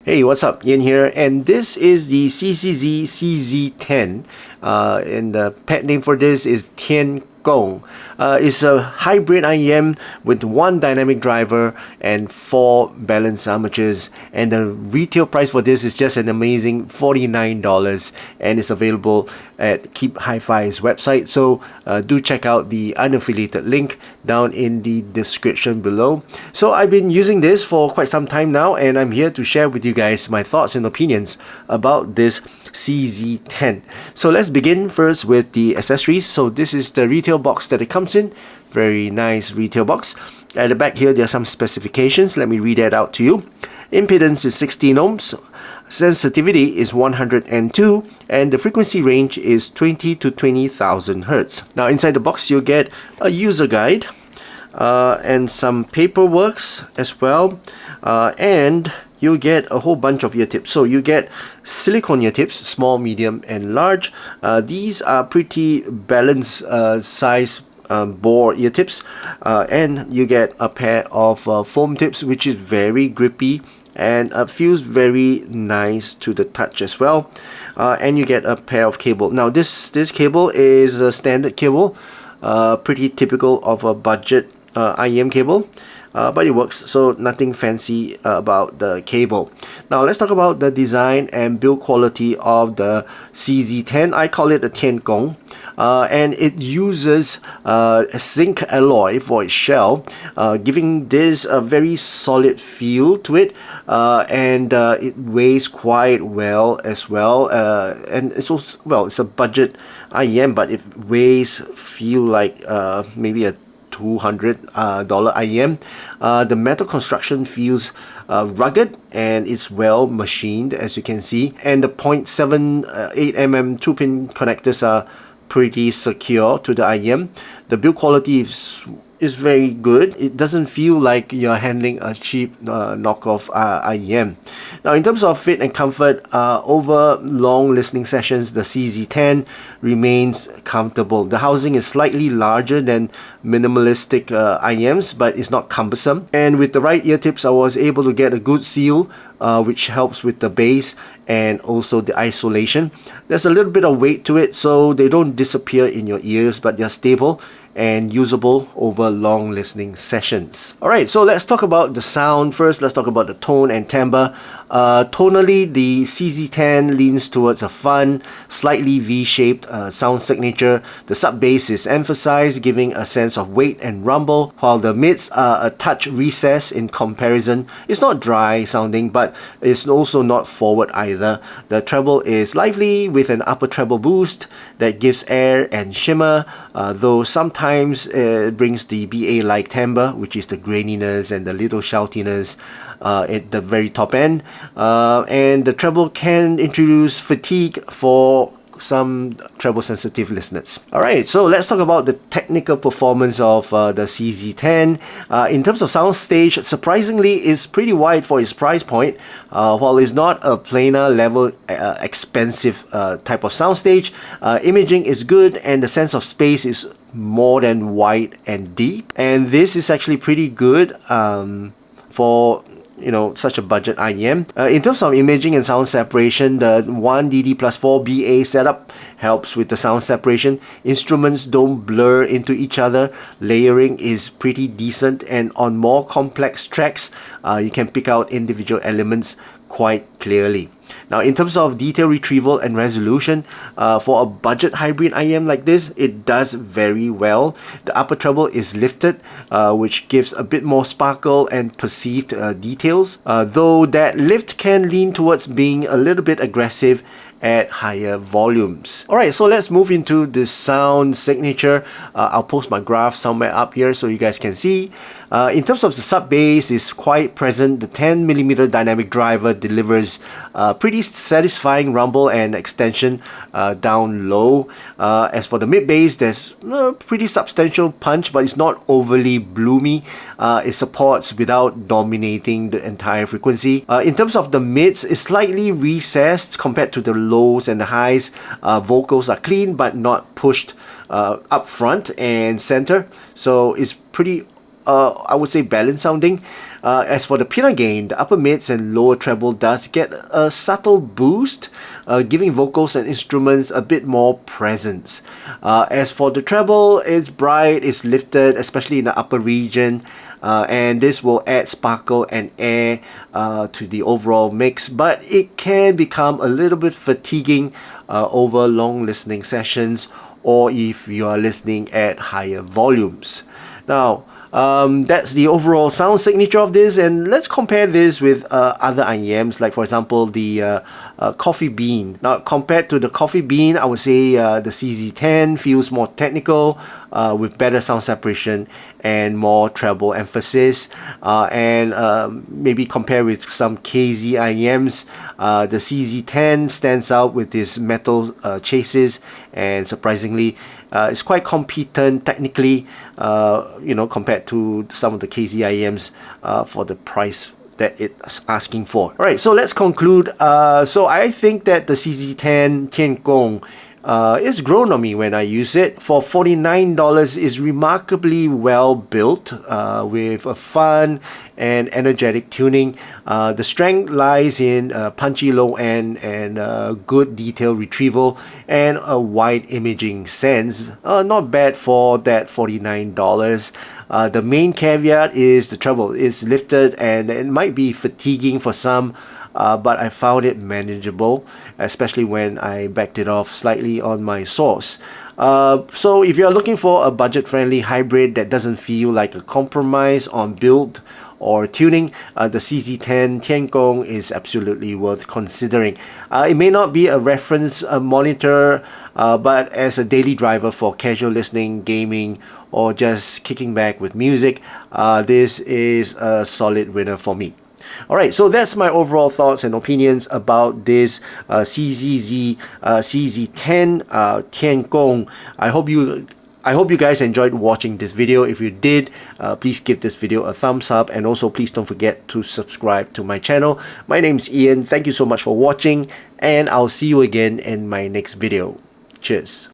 Hey, what's up? Ian here, and this is the CCZ CZ10, and the pet name for this is TianGong. It's a hybrid IEM with one dynamic driver and 4 balanced armatures, and the retail price for this is just an amazing $49, and it's available at Keep Hi-Fi's website. So do check out the unaffiliated link down in the description below. So I've been using this for quite some time now, and I'm here to share with you guys my thoughts and opinions about this CZ10. So let's begin first with the accessories. So this is the retail box that it comes in. Very nice retail box. At the back here, there are some specifications. Let me read that out to you. Impedance is 16 ohms. Sensitivity is 102, and the frequency range is 20 to 20,000 Hertz. Now inside the box you'll get a user guide and some paperwork as well, and you'll get a whole bunch of ear tips. So you get silicone ear tips, small, medium and large. These are pretty balanced size bore ear tips, and you get a pair of foam tips, which is very grippy and feels very nice to the touch as well. And you get a pair of cable. Now this cable is a standard cable, pretty typical of a budget IEM cable, but it works, so nothing fancy about the cable. Now let's talk about the design and build quality of the CZ10. I call it a TianGong. And it uses zinc alloy for its shell, giving this a very solid feel to it, and it weighs quite well as well, and it's also, well, it's a budget IEM, but it weighs feel like maybe a $200 IEM. The metal construction feels rugged, and it's well machined, as you can see, and the 0.78 mm 2-pin connectors are pretty secure to the IEM. The build quality is very good. It doesn't feel like you're handling a cheap knockoff IEM. Now in terms of fit and comfort, over long listening sessions, the CZ10 remains comfortable. The housing is slightly larger than minimalistic IEMs, but it's not cumbersome. And with the right ear tips, I was able to get a good seal, which helps with the bass and also the isolation. There's a little bit of weight to it, so they don't disappear in your ears, but they're stable and usable over long listening sessions. Alright, so let's talk about the sound first. Let's talk about the tone and timbre. Tonally, the CZ10 leans towards a fun, slightly V-shaped sound signature. The sub bass is emphasized, giving a sense of weight and rumble, while the mids are a touch recessed in comparison. It's not dry sounding, but it's also not forward either. The treble is lively with an upper treble boost that gives air and shimmer, though sometimes it brings the BA-like timbre, which is the graininess and the little shoutiness at the very top end, and the treble can introduce fatigue for some treble sensitive listeners. Alright, so let's talk about the technical performance of the CZ10. In terms of soundstage, surprisingly, it's pretty wide for its price point. While it's not a planar level expensive type of soundstage, imaging is good, and the sense of space is more than wide and deep, and this is actually pretty good for, you know, such a budget IEM. In terms of imaging and sound separation, the 1DD+4 BA setup helps with the sound separation. Instruments don't blur into each other. Layering is pretty decent, and on more complex tracks, you can pick out individual elements quite clearly. Now in terms of detail retrieval and resolution, for a budget hybrid IEM like this, it does very well. The upper treble is lifted, which gives a bit more sparkle and perceived details, though that lift can lean towards being a little bit aggressive at higher volumes. Alright, so let's move into the sound signature. I'll post my graph somewhere up here so you guys can see. In terms of the sub bass, is quite present. The 10mm dynamic driver delivers pretty satisfying rumble and extension down low. As for the mid bass, there's a pretty substantial punch, but it's not overly bloomy. It supports without dominating the entire frequency. In terms of the mids, it's slightly recessed compared to the lows and the highs. Vocals are clean but not pushed up front and center, so it's pretty I would say, balanced sounding. As for the piano gain, the upper mids and lower treble does get a subtle boost, giving vocals and instruments a bit more presence. As for the treble, it's bright, it's lifted, especially in the upper region, and this will add sparkle and air to the overall mix, but it can become a little bit fatiguing over long listening sessions, or if you are listening at higher volumes. Now, that's the overall sound signature of this, and let's compare this with other IEMs, like for example the Coffee Bean. Now, compared to the Coffee Bean, I would say the CZ10 feels more technical, with better sound separation and more treble emphasis, and maybe compare with some KZ IEMs, the CZ10 stands out with this metal chassis, and surprisingly it's quite competent technically, compared to some of the KZ IEMs for the price that it's asking for. Alright, so let's conclude. So I think that the CZ10 TianGong it's grown on me when I use it. For $49, is remarkably well built, with a fun and energetic tuning. The strength lies in punchy low end and good detail retrieval and a wide imaging sense. Not bad for that $49. The main caveat is the treble. It's lifted and it might be fatiguing for some, but I found it manageable, especially when I backed it off slightly on my source. So if you're looking for a budget-friendly hybrid that doesn't feel like a compromise on build or tuning, the CZ10 TianGong is absolutely worth considering. It may not be a reference monitor, but as a daily driver for casual listening, gaming, or just kicking back with music, this is a solid winner for me. Alright, so that's my overall thoughts and opinions about this CZZ CZ10 TianGong. I hope you guys enjoyed watching this video. If you did, please give this video a thumbs up, and also please don't forget to subscribe to my channel. My name's Ian. Thank you so much for watching, and I'll see you again in my next video. Cheers.